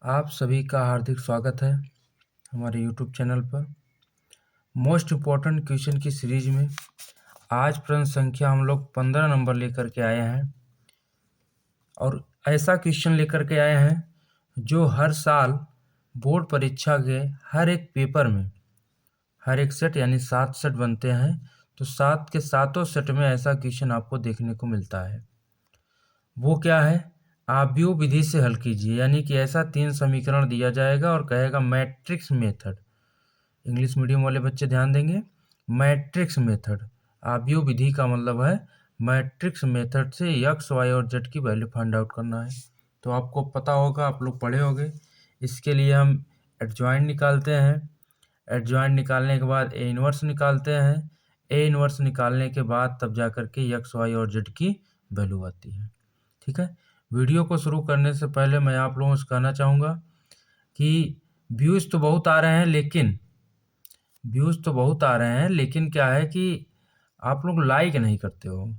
आप सभी का हार्दिक स्वागत है हमारे YouTube चैनल पर। मोस्ट इम्पॉर्टेंट क्वेश्चन की सीरीज में आज प्रश्न संख्या हम लोग 15 नंबर लेकर के आए हैं और ऐसा क्वेश्चन लेकर के आए हैं जो हर साल बोर्ड परीक्षा के हर एक पेपर में हर एक सेट यानी 7 सेट बनते हैं, तो 7 के सातों सेट में ऐसा क्वेश्चन आपको देखने को मिलता है। वो क्या है? आव्यूह विधि से हल कीजिए, यानी कि ऐसा 3 समीकरण दिया जाएगा और कहेगा मैट्रिक्स मेथड। इंग्लिश मीडियम वाले बच्चे ध्यान देंगे, मैट्रिक्स मेथड। आव्यूह विधि का मतलब है मैट्रिक्स मेथड से एक्स वाई और जेड की वैल्यू फाइंड आउट करना है। तो आपको पता होगा, आप लोग पढ़े होंगे। इसके लिए हम एडजॉइंट निकालते हैं, एडजॉइंट निकालने के बाद ए इनवर्स निकालते हैं, ए इनवर्स निकालने के बाद तब जा कर के एक्स वाई और जेड की वैल्यू आती है। ठीक है। वीडियो को शुरू करने से पहले मैं आप लोगों से कहना चाहूँगा कि व्यूज़ तो बहुत आ रहे हैं लेकिन क्या है कि आप लोग लाइक नहीं करते हो।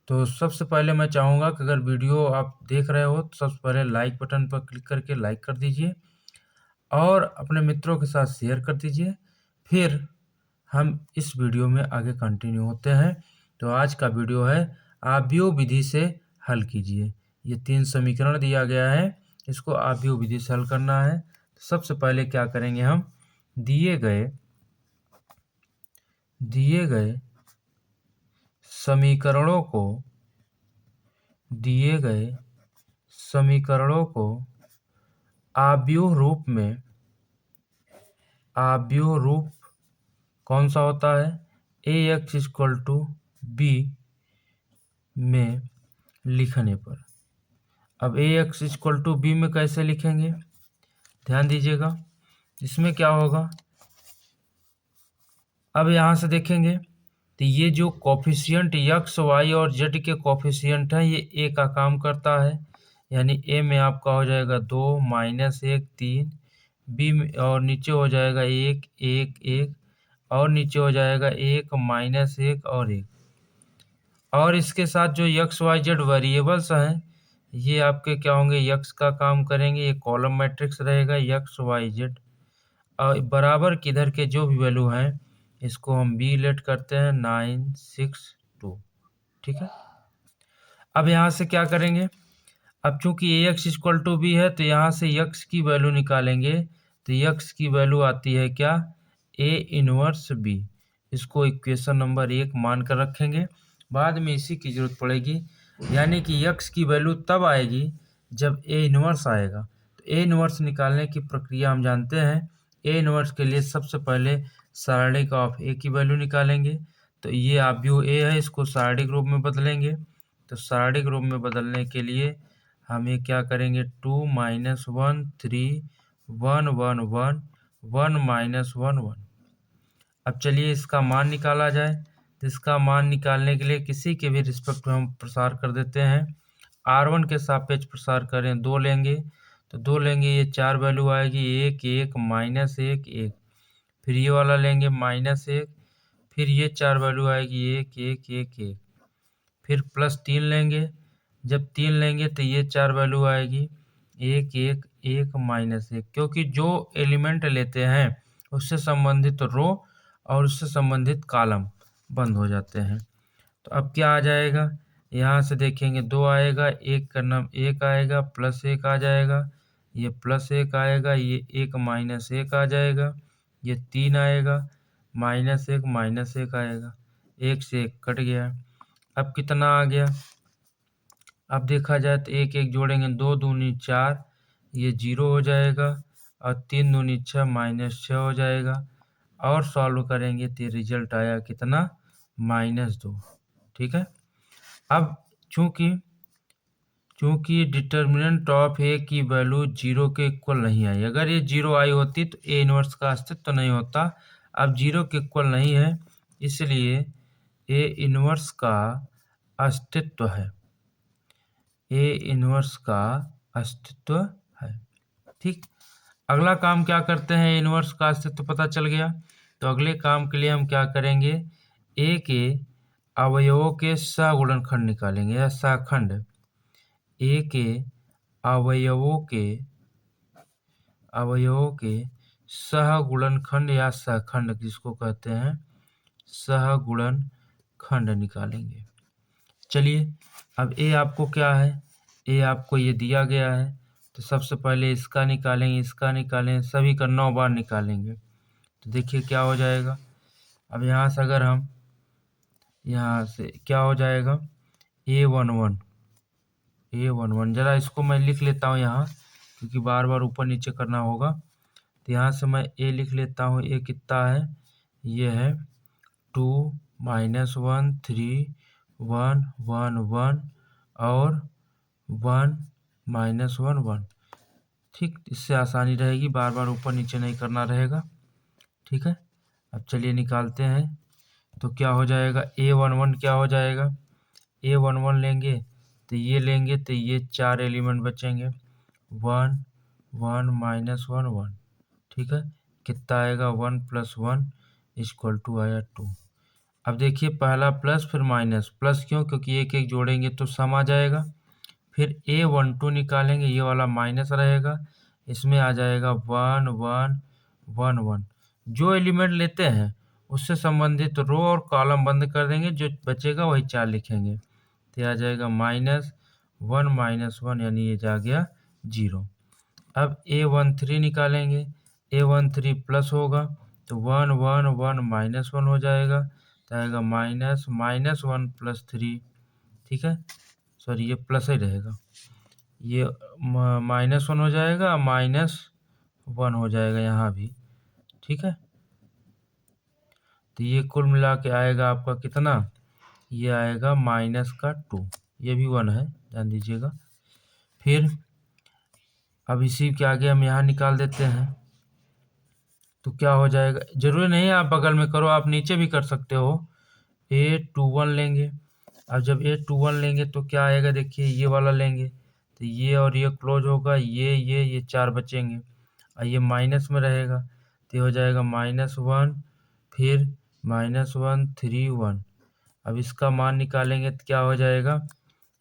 तो सबसे पहले मैं चाहूँगा कि अगर वीडियो आप देख रहे हो तो सबसे पहले लाइक बटन पर क्लिक करके लाइक कर दीजिए और अपने मित्रों के साथ शेयर कर दीजिए। फिर हम इस वीडियो में आगे कंटिन्यू होते हैं। तो आज का वीडियो है आव्यूह विधि से हल कीजिए। ये 3 समीकरण दिया गया है, इसको आव्यूह विधि से हल करना है। सबसे पहले क्या करेंगे, हम दिए गए समीकरणों को आव्यूह रूप कौन सा होता है? ax = b में लिखने पर। अब ax = b में कैसे लिखेंगे, ध्यान दीजिएगा। इसमें क्या होगा, अब यहाँ से देखेंगे तो ये जो कोफिशिएंट एक्स वाई और जेड के कोफिशिएंट हैं, ये ए का काम करता है, यानी ए में आपका हो जाएगा 2 -1 3, बी में और नीचे हो जाएगा 1 1 1 और नीचे हो जाएगा 1 -1 और 1। और इसके साथ जो एक्स वाई जेड वेरिएबल्स हैं, ये आपके क्या होंगे, एक्स का काम करेंगे, ये कॉलम मैट्रिक्स रहेगा एक्स वाई जेड। और बराबर किधर के जो भी वैल्यू हैं, इसको हम बी लेट करते हैं 9 6 2। ठीक है। अब यहाँ से क्या करेंगे, अब चूंकि ax = b है तो यहाँ से x की वैल्यू निकालेंगे। तो x की वैल्यू आती है क्या, a इनवर्स b। इसको इक्वेशन नंबर 1 मान कर रखेंगे, बाद में इसी की जरूरत पड़ेगी। यानी कि x की वैल्यू तब आएगी जब a इनवर्स आएगा। तो a इनवर्स निकालने की प्रक्रिया हम जानते हैं। a इनवर्स के लिए सबसे पहले सारणिक ऑफ a की वैल्यू निकालेंगे। तो ये आव्यूह a है, इसको सारणिक रूप में बदलेंगे। तो सारणिक रूप में बदलने के लिए हम ये क्या करेंगे, 2 - 1 3 1 1 1 1 -1 1। अब चलिए इसका मान निकाला जाए। तो इसका मान निकालने के लिए किसी के भी रिस्पेक्ट में हम प्रसार कर देते हैं। R1 के सापेक्ष प्रसार करें, 2 लेंगे तो 2 लेंगे, ये 4 वैल्यू आएगी, 1 1 -1 1। फिर ये वाला लेंगे -1, फिर ये 4 वैल्यू आएगी 1 1 1 1। फिर +3 लेंगे, जब 3 लेंगे तो ये 4 वैल्यू आएगी 1 1 1 -1, क्योंकि जो एलिमेंट लेते हैं उससे संबंधित रो और उससे संबंधित कॉलम बंद हो जाते हैं। तो अब क्या आ जाएगा, यहाँ से देखेंगे 2 आएगा, 1 का नाम 1 आएगा, +1 आ जाएगा, ये +1 आएगा, ये 1 -1 आ जाएगा, ये 3 आएगा, -1 -1 आएगा, 1 से 1 कट गया। अब कितना आ गया, अब देखा जाए तो 1 1 जोड़ेंगे, 2 दूनी 4, ये 0 हो जाएगा, और 3 दूनी 6 -6 हो जाएगा। और सॉल्व करेंगे तो रिजल्ट आया कितना, -2। ठीक है। अब चूंकि डिटर्मिनेंट ऑफ ए की वैल्यू 0 के इक्वल नहीं आई, अगर ये 0 आई होती तो ए इनवर्स का अस्तित्व तो नहीं होता। अब 0 के इक्वल नहीं है, इसलिए ए इनवर्स का अस्तित्व है, ए इनवर्स का अस्तित्व है। ठीक। अगला काम क्या करते हैं, इनवर्स का अस्तित्व पता चल गया तो अगले काम के लिए हम क्या करेंगे, ए के अवयवों के सहगुणनखंड निकालेंगे या सहखंड। ए के अवयवों के अवयवों के सहगुणनखंड या सहखंड जिसको कहते हैं सहगुणनखंड निकालेंगे। चलिए, अब ए आपको क्या है, ए आपको ये दिया गया है, तो सबसे पहले इसका निकालेंगे, इसका निकालेंगे, सभी का 9 बार निकालेंगे। तो देखिए क्या हो जाएगा। अब यहाँ से अगर हम यहाँ से क्या हो जाएगा, A11 जरा इसको मैं लिख लेता हूँ यहाँ, क्योंकि बार बार ऊपर नीचे करना होगा। तो यहाँ से मैं ए लिख लेता हूँ। ए कितना है, ये है 2 -1 3 1 1 1 और 1 -1 1। ठीक, इससे आसानी रहेगी, बार बार ऊपर नीचे नहीं करना रहेगा। ठीक है, अब चलिए निकालते हैं। तो क्या हो जाएगा, A11 क्या हो जाएगा, A11 लेंगे तो ये 4 एलिमेंट बचेंगे, 1 1 -1 1। ठीक है, कितना आएगा, 1 + 1 = आया 2। अब देखिए पहला प्लस फिर माइनस, प्लस क्यों, क्योंकि एक एक जोड़ेंगे तो सम आ जाएगा। फिर A12 निकालेंगे, ये वाला माइनस रहेगा, इसमें आ जाएगा 1 1 1 1। जो एलिमेंट लेते हैं उससे संबंधित रो और कॉलम बंद कर देंगे, जो बचेगा वही 4 लिखेंगे। तो आ जाएगा -1 -1, यानी ये जा गया 0। अब A13 निकालेंगे, A13 प्लस होगा तो 1 1 1 -1 हो जाएगा, तो आएगा -1 + 3। ठीक है, सॉरी ये प्लस ही रहेगा, ये -1 हो जाएगा, -1 हो जाएगा यहाँ भी। ठीक है, तो ये कुल मिला के आएगा आपका कितना, ये आएगा -2, ये भी 1 है, ध्यान दीजिएगा। फिर अब इसी के आगे हम यहाँ निकाल देते हैं, तो क्या हो जाएगा, जरूरी नहीं है आप बगल में करो, आप नीचे भी कर सकते हो। A21 लेंगे, अब जब A21 लेंगे तो क्या आएगा, देखिए ये वाला लेंगे तो ये और ये क्लोज होगा, ये 4 बचेंगे और ये माइनस में रहेगा, तो ये हो जाएगा -1 फिर -1 3 1। अब इसका मान निकालेंगे तो क्या हो जाएगा,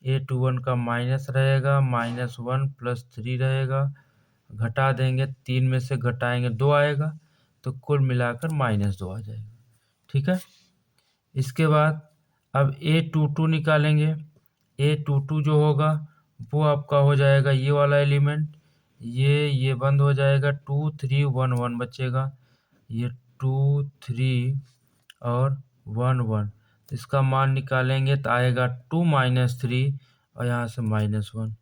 A21 का माइनस रहेगा, -1 + 3 रहेगा, घटा देंगे, 3 में से घटाएंगे 2 आएगा, तो कुल मिलाकर -2 आ जाएगा। ठीक है, इसके बाद अब A22 निकालेंगे। A22 जो होगा वो आपका हो जाएगा ये वाला एलिमेंट, ये बंद हो जाएगा, 2 3 1 1 बचेगा, ये 2 3 और 1 1। इसका मान निकालेंगे तो आएगा 2 -3 और यहाँ से -1।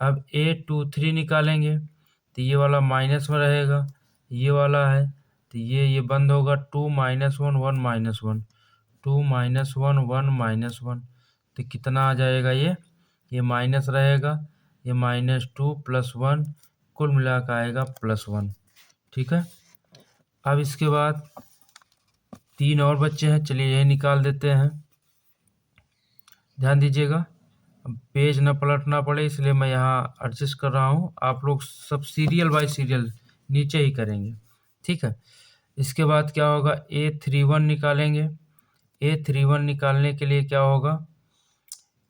अब A23 निकालेंगे तो ये वाला माइनस में रहेगा, ये वाला है तो ये बंद होगा, 2 -1 1 -1, 2 -1 1 -1। तो कितना आ जाएगा, ये माइनस रहेगा, ये -2 + 1, कुल मिला कर आएगा +1। ठीक है, अब इसके बाद 3 और बच्चे हैं, चलिए यही निकाल देते हैं। ध्यान दीजिएगा, पेज न पलटना पड़े इसलिए मैं यहाँ एडजस्ट कर रहा हूँ, आप लोग सब सीरियल बाय सीरियल नीचे ही करेंगे। ठीक है, इसके बाद क्या होगा, A31 निकालेंगे। A31 निकालने के लिए क्या होगा,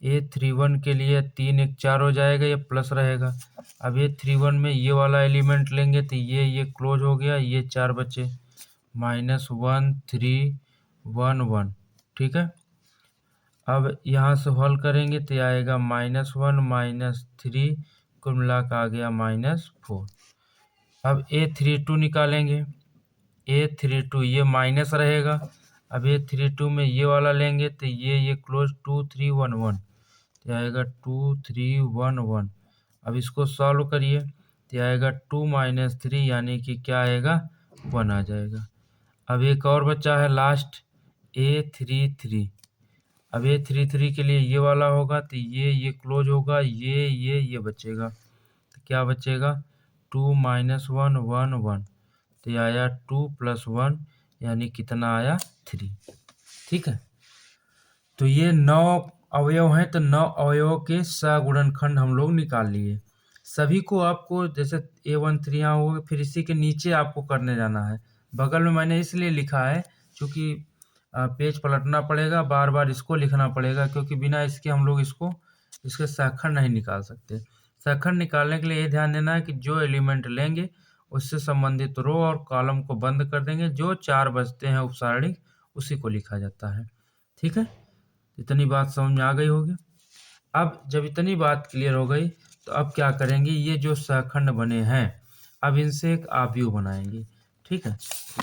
A31 के लिए 3 1 4 हो जाएगा, ये प्लस रहेगा। अब A31 में ये वाला एलिमेंट लेंगे तो ये क्लोज हो गया, ये 4 बचे, -1 3 1 1। ठीक है, अब यहाँ से हल करेंगे तो आएगा -1 -3, कुल मिला कर आ गया -4। अब A32 निकालेंगे, A32 ये माइनस रहेगा, अब A32 में ये वाला लेंगे तो ये क्लोज 2 3 1 1, तो आएगा 2 3 1 1। अब इसको सॉल्व करिए तो आएगा 2 -3, यानी कि क्या आएगा, 1 आ जाएगा। अब एक और बच्चा है लास्ट, A33। अब A33 के लिए ये वाला होगा तो ये क्लोज होगा, ये बचेगा, तो क्या बचेगा, 2 -1 1 1, तो ये आया 2 + 1, यानी कितना आया, 3। ठीक है, तो ये 9 अवयव हैं, तो 9 अवयवों के सगुणनखंड हम लोग निकाल लिए। सभी को आपको जैसे A13 यहाँ होगा, फिर इसी के नीचे आपको करने जाना है। बगल में मैंने इसलिए लिखा है क्योंकि पेज पलटना पड़ेगा, बार बार इसको लिखना पड़ेगा, क्योंकि बिना इसके हम लोग इसके सहखंड नहीं निकाल सकते। सहखंड निकालने के लिए ये ध्यान देना है कि जो एलिमेंट लेंगे उससे संबंधित रो और कॉलम को बंद कर देंगे। जो 4 बचते हैं उपसारणिक, उसी को लिखा जाता है। ठीक है, इतनी बात समझ में आ गई होगी। अब जब इतनी बात क्लियर हो गई तो अब क्या करेंगे, ये जो सहखंड बने हैं अब इनसे एक आव्यूह बनाएंगे। ठीक है,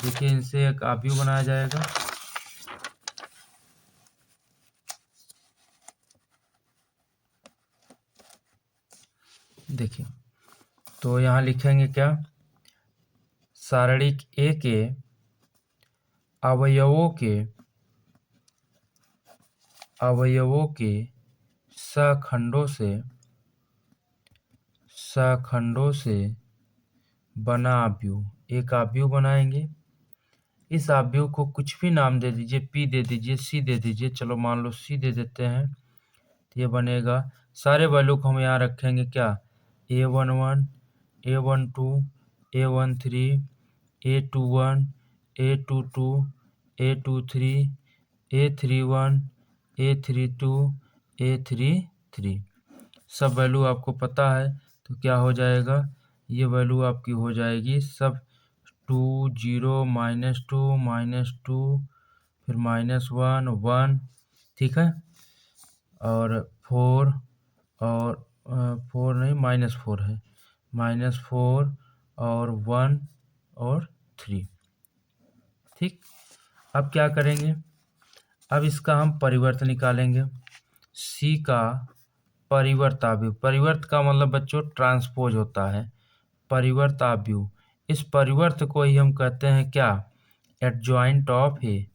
देखिए इनसे एक आव्यूह बनाया जाएगा। देखिए, तो यहाँ लिखेंगे क्या, सारणिक ए के अवयवों के सहखंडों से बना आव्यूह, एक आव्यूह बनाएंगे। इस आव्यूह को कुछ भी नाम दे दीजिए, पी दे दीजिए, सी दे दीजिए, चलो मान लो सी दे देते हैं। तो ये बनेगा, सारे वैल्यू को हम यहाँ रखेंगे क्या, A11, A12, A13, A21, A22, A23, A31, A32, A33। सब वैल्यू आपको पता है, तो क्या हो जाएगा, ये वैल्यू आपकी हो जाएगी सब 2, 0, -2, -2, फिर -1, 1। ठीक है, और 4 और 4 नहीं, -4 है, -4 और 1 और 3। ठीक, अब क्या करेंगे, अब इसका हम परिवर्त निकालेंगे। सी का परिवर्त आव्यूह, परिवर्त का मतलब बच्चों ट्रांसपोज होता है, परिवर्त आव्यूह। इस परिवर्त को ही हम कहते हैं क्या, एडजॉइंट ऑफ ए।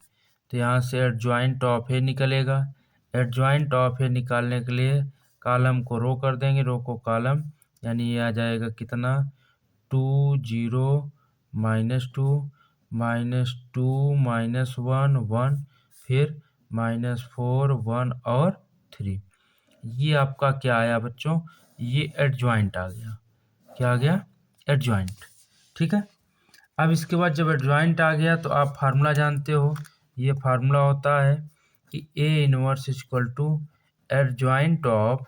तो यहाँ से एडजॉइंट ऑफ ए निकलेगा। एडजॉइंट ऑफ ए निकालने के लिए कॉलम को रो कर देंगे, रो को कॉलम, यानी ये आ जाएगा कितना, 2, 0, -2, -2, -1, 1, फिर -4, 1 और 3। ये आपका क्या आया बच्चों, ये एडजॉइंट आ गया। क्या आ गया, एडजॉइंट। ठीक है, अब इसके बाद जब एडजॉइंट आ गया तो आप फार्मूला जानते हो, ये फार्मूला होता है कि A inverse equal to adjoint of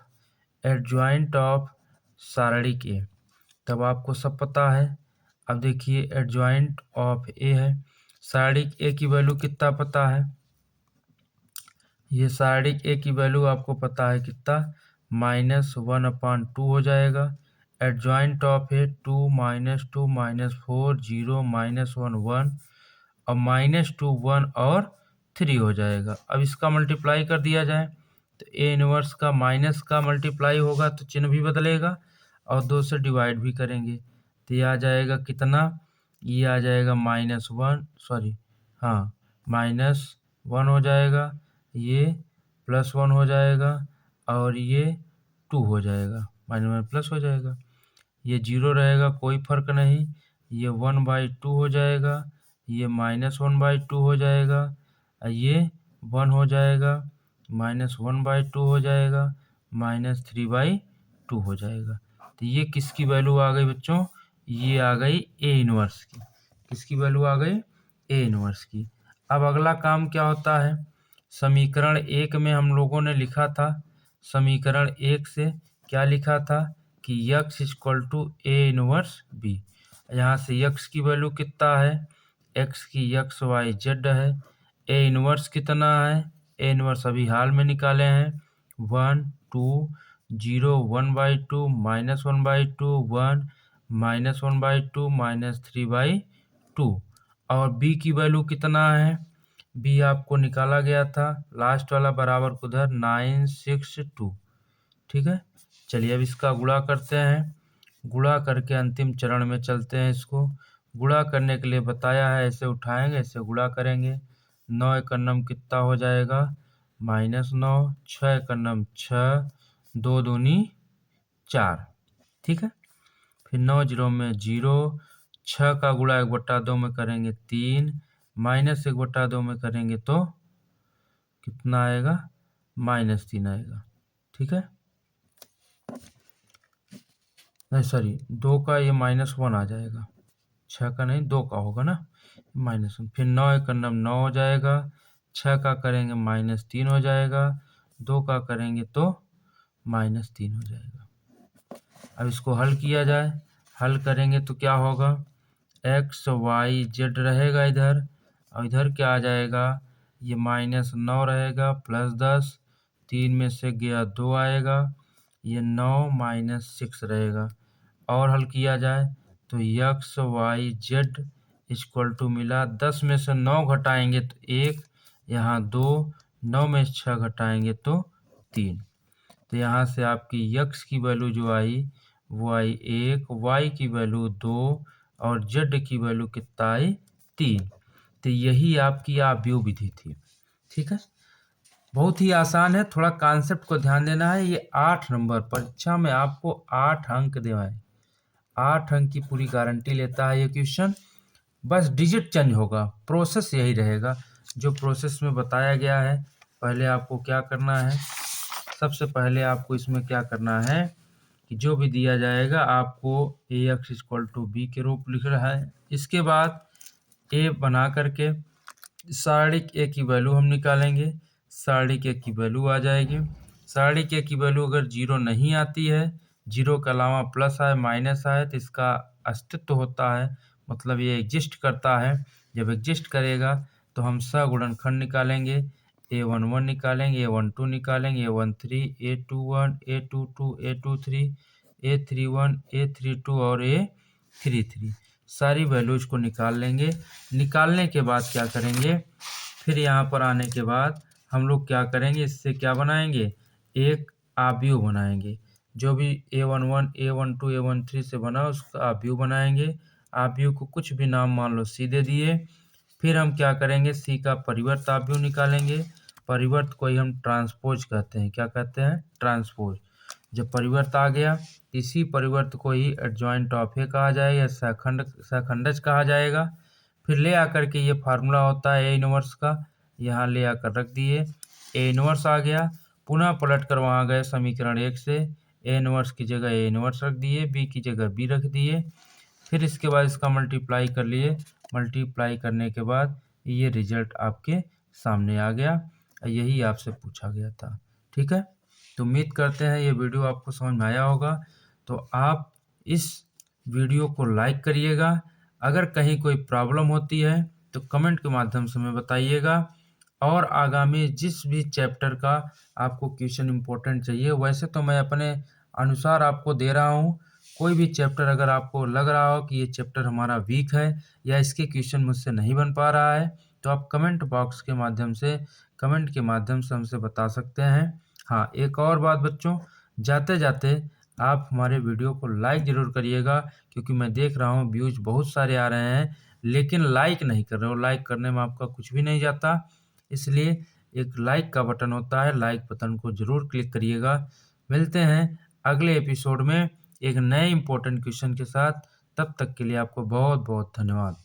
सारणिक ए। तब आपको सब पता है। अब देखिए एडजॉइंट ऑफ ए है, सारणिक ए की वैल्यू कितना पता है, ये सारणिक ए की वैल्यू आपको पता है कितना, -1/2 हो जाएगा। एडजॉइंट ऑफ ए 2, -2, -4, 0, -1, 1 और -2, 1 और 3 हो जाएगा। अब इसका मल्टीप्लाई कर दिया जाए तो ए इनवर्स का माइनस का मल्टीप्लाई होगा तो चिन्ह भी बदलेगा और 2 से डिवाइड भी करेंगे, तो ये आ जाएगा कितना, ये आ जाएगा -1, सॉरी हाँ -1 हो जाएगा, ये +1 हो जाएगा और ये 2 हो जाएगा, -+ हो जाएगा। ये 0 रहेगा, कोई फर्क नहीं, ये 1/2 हो जाएगा, ये -1/2 हो जाएगा, ये 1 हो जाएगा, -1/2 हो जाएगा, -3/2 हो जाएगा। तो ये किसकी वैल्यू आ गई बच्चों, ये आ गई ए इनवर्स की। किसकी वैल्यू आ गई, ए इनवर्स की। अब अगला काम क्या होता है, समीकरण 1 में हम लोगों ने लिखा था, समीकरण 1 से क्या लिखा था कि x = A इनवर्स b। यहाँ से x की वैल्यू कितना है, x की x, y, z है। A इनवर्स कितना है, A इनवर्स अभी हाल में निकाले हैं, 1, 2, 0, 1/2, -1/2, 1, -1/2, -3/2। और b की वैल्यू कितना है, b आपको निकाला गया था, लास्ट वाला बराबर को उधर 962। ठीक है, चलिए अब इसका गुणा करते हैं, गुणा करके अंतिम चरण में चलते हैं। इसको गुणा करने के लिए बताया है, ऐसे उठाएंगे, ऐसे गुणा करेंगे। 9 × 9 कितना हो जाएगा, -9, 6 × 9 6, 2 दूनी 4। ठीक है, फिर 9 0 में 0, 6 का गुणा 1/2 में करेंगे 3, -1/2 में करेंगे तो कितना आएगा, -3 आएगा। ठीक है, नहीं सॉरी, 2 का ये -1 आ जाएगा, 6 का नहीं, 2 का होगा ना, -1। फिर 9 × 9 9 हो जाएगा, 6 का करेंगे -3 हो जाएगा, 2 का करेंगे तो -3 हो जाएगा। अब इसको हल किया जाए, हल करेंगे तो क्या होगा, XYZ रहेगा इधर, और इधर क्या आ जाएगा, ये -9 रहेगा प्लस 10, 3 में से गया 2 आएगा, ये 9 - 6 रहेगा। और हल किया जाए तो XYZ इक्वल टू मिला, 10 में से 9 घटाएंगे तो 1, यहाँ 2, 9 में से 6 घटाएंगे तो 3। तो यहाँ से आपकी x की वैल्यू जो आई वो आई 1, y की वैल्यू 2 और z की वैल्यू कितना आई 3। तो यही आपकी आव्यूह विधि थी। ठीक है, बहुत ही आसान है, थोड़ा कॉन्सेप्ट को ध्यान देना है। ये 8 नंबर परीक्षा में आपको 8 अंक देवाएं, 8 अंक की पूरी गारंटी लेता है ये क्वेश्चन। बस डिजिट चेंज होगा, प्रोसेस यही रहेगा जो प्रोसेस में बताया गया है। पहले आपको क्या करना है, सबसे पहले आपको इसमें क्या करना है कि जो भी दिया जाएगा आपको AX = B के रूप लिख रहा है। इसके बाद A बना करके सारणिक A की वैल्यू हम निकालेंगे, सारणिक A की वैल्यू आ जाएगी। सारणिक A की वैल्यू अगर 0 नहीं आती है, 0 के अलावा प्लस आए माइनस आए तो इसका अस्तित्व होता है, मतलब ये एग्जिस्ट करता है। जब एग्जिस्ट करेगा तो हम सगुणनखंड निकालेंगे, A11 निकालेंगे, A12 निकालेंगे, A13, A21, A22, A23, A31, A32 और A33 सारी वैल्यूज को निकाल लेंगे। निकालने के बाद क्या करेंगे, फिर यहाँ पर आने के बाद हम लोग क्या करेंगे, इससे क्या बनाएंगे, एक आव्यूह बनाएंगे। जो भी A11, A12, A13 से बना उसका आव्यूह बनाएंगे। आव्यूह को कुछ भी नाम मान लो C दे दिए। फिर हम क्या करेंगे, C का परिवर्त आव्यूह निकालेंगे। परिवर्त को ही हम ट्रांसपोज कहते हैं। क्या कहते हैं, ट्रांसपोज। जब परिवर्त आ गया, इसी परिवर्त को ही एडजॉइंट ऑफ ए कहा जाएगा, सहखंडज कहा जाएगा। फिर ले आकर के ये फार्मूला होता है ए इनवर्स का, यहाँ ले आकर रख दिए, ए इनवर्स आ गया। पुनः पलट कर वहाँ गए समीकरण 1 से, ए इनवर्स की जगह ए इनवर्स रख दिए, बी की जगह बी रख दिए। फिर इसके बाद इसका मल्टीप्लाई कर लिए, मल्टीप्लाई करने के बाद ये रिजल्ट आपके सामने आ गया। यही आपसे पूछा गया था। ठीक है, तो उम्मीद करते हैं ये वीडियो आपको समझ में आया होगा। तो आप इस वीडियो को लाइक करिएगा। अगर कहीं कोई प्रॉब्लम होती है तो कमेंट के माध्यम से हमें बताइएगा। और आगामी जिस भी चैप्टर का आपको क्वेश्चन इम्पोर्टेंट चाहिए, वैसे तो मैं अपने अनुसार आपको दे रहा हूँ। कोई भी चैप्टर अगर आपको लग रहा हो कि ये चैप्टर हमारा वीक है या इसके क्वेश्चन मुझसे नहीं बन पा रहा है, तो आप कमेंट बॉक्स के माध्यम से, कमेंट के माध्यम से हमसे बता सकते हैं। हाँ, एक और बात बच्चों, जाते जाते आप हमारे वीडियो को लाइक ज़रूर करिएगा, क्योंकि मैं देख रहा हूँ व्यूज बहुत सारे आ रहे हैं लेकिन लाइक नहीं कर रहे हो। लाइक करने में आपका कुछ भी नहीं जाता, इसलिए एक लाइक का बटन होता है, लाइक बटन को ज़रूर क्लिक करिएगा। मिलते हैं अगले एपिसोड में एक नए इंपॉर्टेंट क्वेश्चन के साथ। तब तक के लिए आपको बहुत बहुत धन्यवाद।